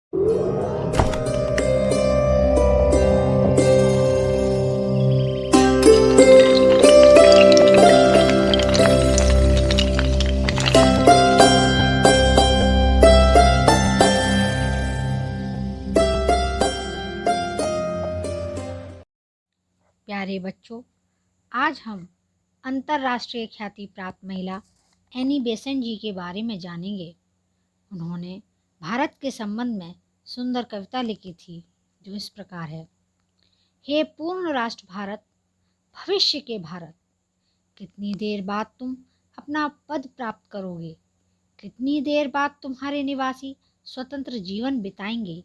प्यारे बच्चों, आज हम अंतर्राष्ट्रीय ख्याति प्राप्त महिला एनी बेसेंट जी के बारे में जानेंगे। उन्होंने भारत के संबंध में सुंदर कविता लिखी थी जो इस प्रकार है। हे पूर्ण राष्ट्र भारत, भविष्य के भारत, कितनी देर बाद तुम अपना पद प्राप्त करोगे, कितनी देर बाद तुम्हारे निवासी स्वतंत्र जीवन बिताएंगे,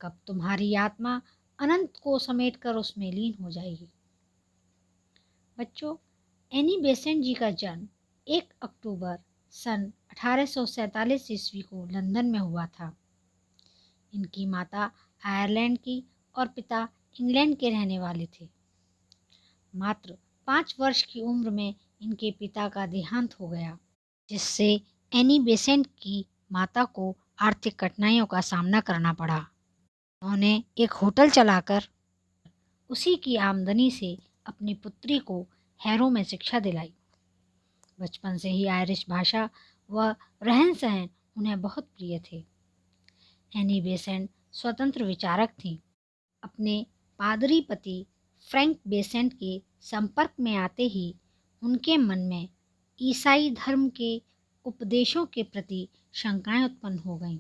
कब तुम्हारी आत्मा अनंत को समेटकर उसमें लीन हो जाएगी। बच्चों, एनी बेसेंट जी का जन्म 1 अक्टूबर सन 1847 ईस्वी को लंदन में हुआ था। इनकी माता आयरलैंड की और पिता इंग्लैंड के रहने वाले थे। मात्र 5 वर्ष की उम्र में इनके पिता का देहांत हो गया, जिससे एनी बेसेंट की माता को आर्थिक कठिनाइयों का सामना करना पड़ा। उन्होंने एक होटल चलाकर उसी की आमदनी से अपनी पुत्री को हैरो में शिक्षा दिलाई। बचपन से ही आयरिश भाषा व रहन सहन उन्हें बहुत प्रिय थे। एनी बेसेंट स्वतंत्र विचारक थीं। अपने पादरी पति फ्रैंक बेसेंट के संपर्क में आते ही उनके मन में ईसाई धर्म के उपदेशों के प्रति शंकाएं उत्पन्न हो गईं।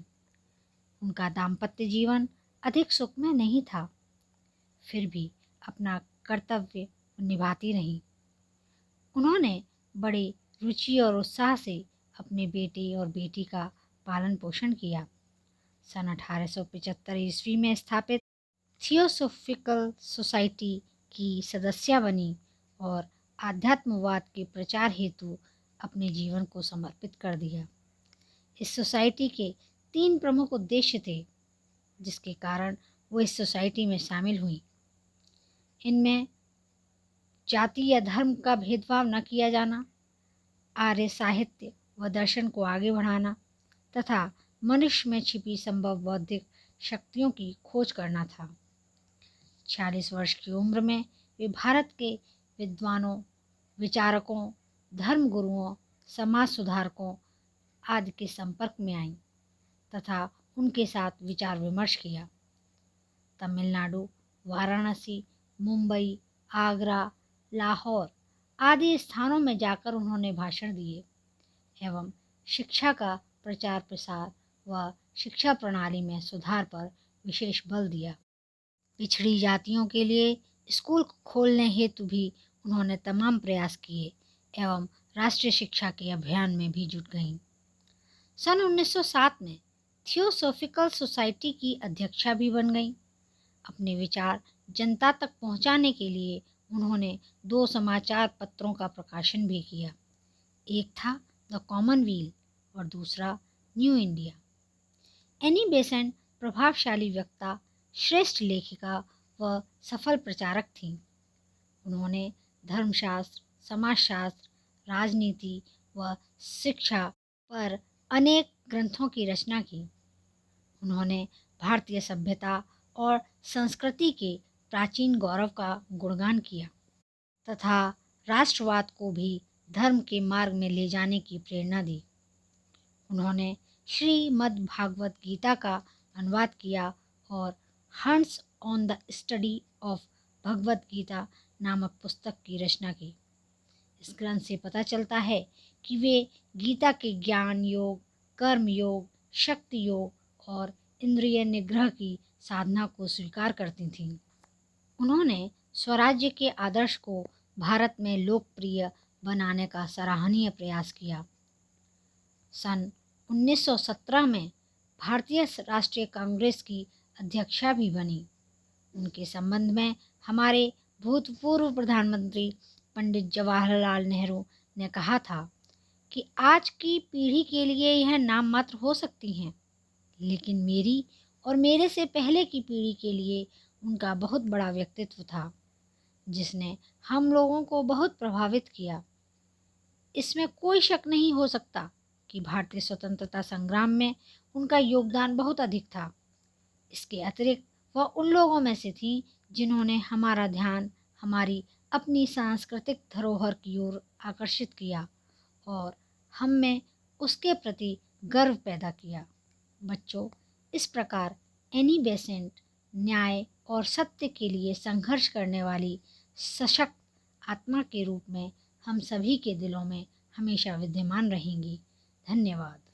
उनका दाम्पत्य जीवन अधिक सुखमय नहीं था, फिर भी अपना कर्तव्य निभाती रहीं। उन्होंने बड़े रुचि और उत्साह से अपने बेटे और बेटी का पालन पोषण किया। सन 1875 ईस्वी में स्थापित थियोसोफिकल सोसाइटी की सदस्या बनी और आध्यात्मवाद के प्रचार हेतु अपने जीवन को समर्पित कर दिया। इस सोसाइटी के 3 प्रमुख उद्देश्य थे, जिसके कारण वो इस सोसाइटी में शामिल हुई। इनमें जाति या धर्म का भेदभाव न किया जाना, आर्य साहित्य व दर्शन को आगे बढ़ाना तथा मनुष्य में छिपी संभव बौद्धिक शक्तियों की खोज करना था। 40 वर्ष की उम्र में वे भारत के विद्वानों, विचारकों, धर्मगुरुओं, समाज सुधारकों आदि के संपर्क में आईं तथा उनके साथ विचार विमर्श किया। तमिलनाडु, वाराणसी, मुंबई, आगरा, लाहौर आदि स्थानों में जाकर उन्होंने भाषण दिए एवं शिक्षा का प्रचार प्रसार व शिक्षा प्रणाली में सुधार पर विशेष बल दिया। पिछड़ी जातियों के लिए स्कूल खोलने हेतु भी उन्होंने तमाम प्रयास किए एवं राष्ट्रीय शिक्षा के अभियान में भी जुट गईं। सन 1907 में थियोसोफिकल सोसाइटी की अध्यक्षा भी बन गईं। अपने विचार जनता तक पहुंचाने के लिए उन्होंने 2 समाचार पत्रों का प्रकाशन भी किया। एक था द कॉमनवेल्थ और दूसरा न्यू इंडिया। एनी बेसेंट प्रभावशाली वक्ता, श्रेष्ठ लेखिका व सफल प्रचारक थीं। उन्होंने धर्मशास्त्र, समाजशास्त्र, राजनीति व शिक्षा पर अनेक ग्रंथों की रचना की। उन्होंने भारतीय सभ्यता और संस्कृति के प्राचीन गौरव का गुणगान किया तथा राष्ट्रवाद को भी धर्म के मार्ग में ले जाने की प्रेरणा दी। उन्होंने श्रीमद् भागवत गीता का अनुवाद किया और hints on the study of Bhagavad Gita नामक पुस्तक की रचना की। इस ग्रंथ से पता चलता है कि वे गीता के ज्ञान योग, कर्म योग, शक्ति योग और इंद्रिय निग्रह की साधना को स्वीकार करती थीं। उन्होंने स्वराज्य के आदर्श को भारत में लोकप्रिय बनाने का सराहनीय प्रयास किया। सन 1917 में भारतीय राष्ट्रीय कांग्रेस की अध्यक्षा भी बनी। उनके संबंध में हमारे भूतपूर्व प्रधानमंत्री पंडित जवाहरलाल नेहरू ने कहा था कि आज की पीढ़ी के लिए यह नाम मात्र हो सकती हैं, लेकिन मेरी और मेरे से पहले की पीढ़ी के लिए उनका बहुत बड़ा व्यक्तित्व था, जिसने हम लोगों को बहुत प्रभावित किया। इसमें कोई शक नहीं हो सकता कि भारतीय स्वतंत्रता संग्राम में उनका योगदान बहुत अधिक था। इसके अतिरिक्त वह उन लोगों में से थीं जिन्होंने हमारा ध्यान हमारी अपनी सांस्कृतिक धरोहर की ओर आकर्षित किया और हम में उसके प्रति गर्व पैदा किया। बच्चों, इस प्रकार एनी बेसेंट न्याय और सत्य के लिए संघर्ष करने वाली सशक्त आत्मा के रूप में हम सभी के दिलों में हमेशा विद्यमान रहेंगी। धन्यवाद।